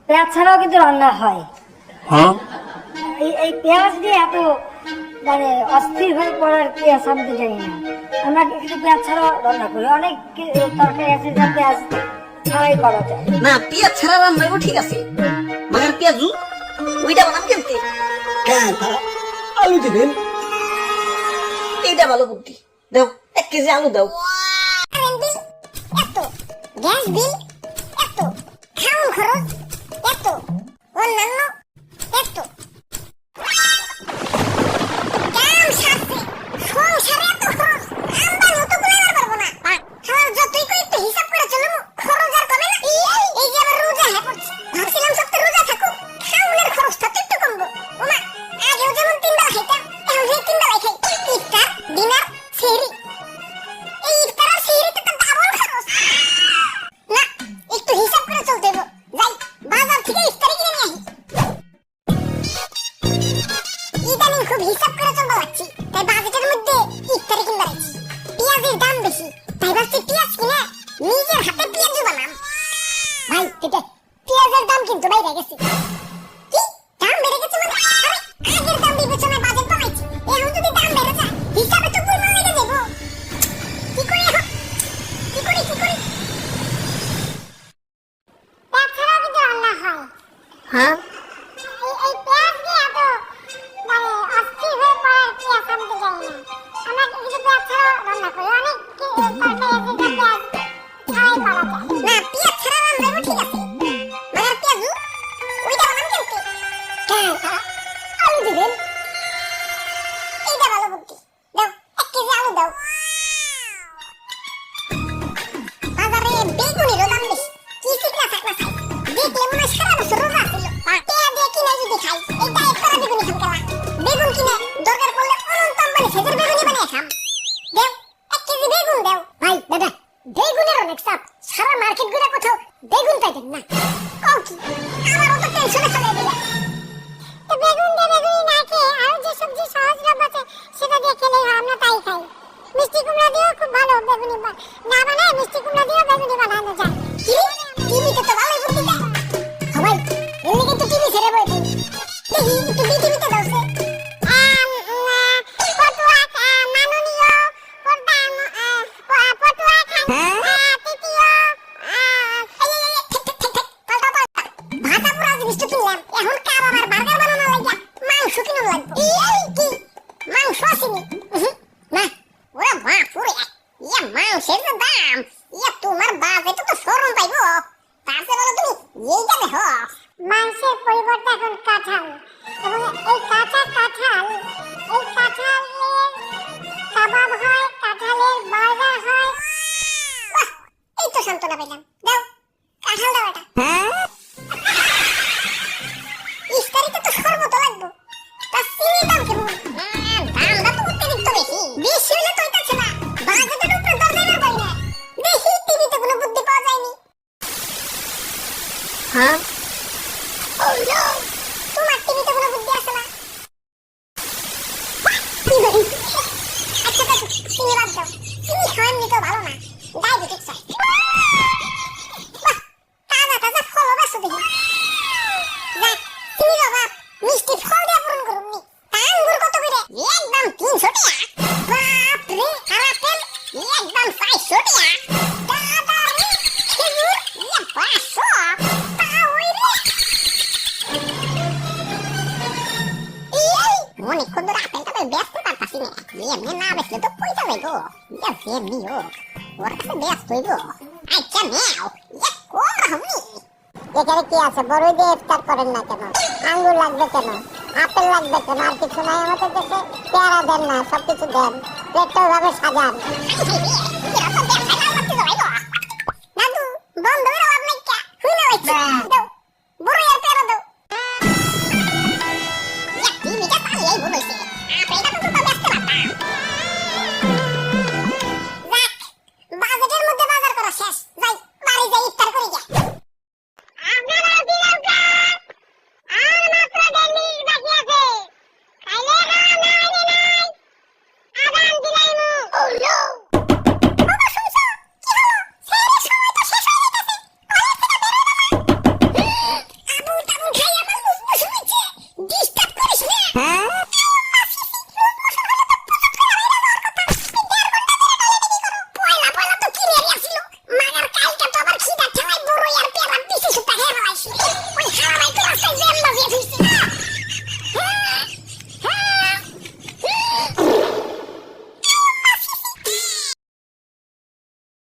পেঁয়াজ ছাড়াও কিন্তু রান্না হয়। হ্যাঁ এই পেঁয়াজ দিয়ে এত মানে অস্থির হয়ে পড়ার পেঁয়াজ আমি তো জানি না। আমরা কিন্তু পেঁয়াজ ছাড়াও রান্না করি, অনেক তরকারি আছে যা পেঁয়াজ ছাড়াই করা যায়। না পেঁয়াজ ছাড়া রান্না করবো ঠিক আছে, মাগার পেঁয়াজু ওইটা বানাম কেমতে? আলু দিবেন। এইটা ভালো বুদ্ধি, দাও 1 কেজি আলু দাও। এত গ্যাস বিল, এত খাওন খরচ, এত অন্যান্য, এত দাম সাথে সংসারে এত খরচ আমদানি তো গুলাবার পারবো না। খাওয়ার যতই কই একটু হিসাব করে চলবো, খরচ আর কমে না। এই যে আবার রোজা হয়ে পড়ছে, ভাবছিলাম সপ্তাহে রোজা থাকুক, খাওনের খরচটা তো একটু কমবো। ওমা আগেও যেমন 3 বেলা খাইতাম, এখন যে 3 বেলা খাই, ইফতার ডিনার সেহরি। এই ইফতার আর সেহরিতে তো ডাবল খরচ না, একটু হিসাব করে চলতে হবে। যাই বাজার থেকে ইফতারি কিনে নিয়ে আসি। ইদানিং খুব হিসাব করে চলতে লাগছি, তাই বাজেটের মধ্যে ইফতারি কিনতে লাগছি। পেঁয়াজের দাম বেশি, তাই ভাবছি পেঁয়াজ কিনে নিজের হাতে পেঁয়াজু বানাম। ভাই কেটে পেঁয়াজের দাম কিন্তু বাইরে গেছে। কি দাম বেড়ে গেছে মানে? আরে আগের দাম বিবেচনায় বাজেট বানাইছি, এখন যদি দাম বেড়ে যায় হিসাবে তো গোলমাল লেগে যাবো। কি করি এখন? কি করি? পেঁয়াজ ছাড়াও কিন্তু রান্না হয়। হ্যাঁ এই পেঁয়াজ দিয়ে এত মানে অস্থির হয়ে পড়ার পেঁয়াজ আমি তো জানি না। আমরা কিন্তু পেঁয়াজ ছাড়াও রান্না করি, অনেক তরকারি আছে যা পেঁয়াজ ছাড়াই করা যায়। না পেঁয়াজ ছাড়া রান্না করবো ঠিক আছে, মাগার পেঁয়াজু ওইটা বানাম কেমতে? আলু দিবেন। এইটা ভালো বুদ্ধি, দাও 1 কেজি আলু দাও। বাজারে বেগুনেরও দাম বেশি, কি চিকনা চাকনা খাই, দেখলে মনে হয় সারা বছর রোজা ছিল। পেঁয়া দিয়ে কিনে যদি খাই, এই ডায়েট করা বেগুনি খাম কেলা। বেগুন কিনে দরকার পড়লে অনন্ত আম্বানি সেজের বেগুনি বানিয়ে খাম। দেও 1 কেজি বেগুন দেও। ভাই দাদা বেগুনের অনেক চাপ, সারা মার্কেট ঘুরে কোথাও বেগুন পাইবেন না। কও কি আমার অত টেনশনে ফেলে দিলে। তো বেগুন দিয়ে বেগুনি না খেয়ে আরো যে সবজি সহজলভ্য আছে সেটা দিয়ে খেলেই হয়, আমরা তাই খাই। মিষ্টি কুমড়া দিয়েও খুব ভালো বেগুনি না বানায়, মিষ্টি কুমড়া দিয়েও বেগুনি বানানো যায়। কি টিভিতে তো ভালোই বুদ্ধি দেয় সবাই, এমনি কিন্তু টিভি ছেড়ে বই দেখি একটু বিটিভিতে দাওছে। পটুয়া মাননীয় প্রধান পটুয়া খান তৃতীয় ভাতা পুরা জিনিস তো কিনলাম, এখন কাবাব আর বার্গার বানানো লাগিয়া মাংস কিনা লাগবে। কি মাংস আসেনি না? ওরা বাপুরে ইয়া মাংসের যে দাম, ইয়া তোমার বাজেটে তো শরম পাইবো। তারপরে বলো তুমি এইটা দেখো, মাংসের পরিবর্তে এখন কাঁঠাল, এবং এই কাঁচা কাঁঠাল, এই কাঁঠালের কাবাব হয়, কাঁঠালের বার্গার হয়। বাহ, এই তো সান্ত্বনা পেলাম। দাও কাঁঠাল দাও এটা। ইফতারিতে তো শরবত লাগবে, তা চিনির দাম কেমন? দামটা তো অতিরিক্ত বেশি, বেশি হলে তো এটা না, বাজেটের উপরে দরজা না পাই না। দেখি টিভিতে কোনো বুদ্ধি পাওয়া যায়নি। হ্যাঁ Oh no! তোমার টিভিতে কোনো বুদ্ধি আছে না? আচ্ছা তো চিনি বাদ দাও, চিনি খাওয়া এমনি তো ভালো না, ডায়াবেটিস হয়। বাহ, তাজা তাজা ফলও বেছো দেখি। যাক চিনির অভাব মিষ্টি ফল দিয়ে পূরণ করুন নি। তা আঙ্গুর কত করে? একদম 300 টাকা। বাপরে আর আপেল একদম 400 টাকা। দাদা রে খেজুর 500। তা ওই রে অনেকক্ষণ ধরে আপেলটা ব্যস্ত পারতাছি না, এমনি না বেসলে তো পয়সা যাইবো। এমনি হোক ওর কাছে ব্যস্ত হইব। আচ্ছা নেও কম রাহনি। এখানে কি আছে? বড়ই দিয়ে ইফতার করেন না কেন? আঙ্গুর লাগবে কেন? আপেল লাগবে কেন? আর কিছু নাই আমাদের দেশে? পেয়ারা দেন না, সবকিছু দেন, পেটটা ওইভাবে সাজান। দাদু বন্ধ করে অভাব নাই কে?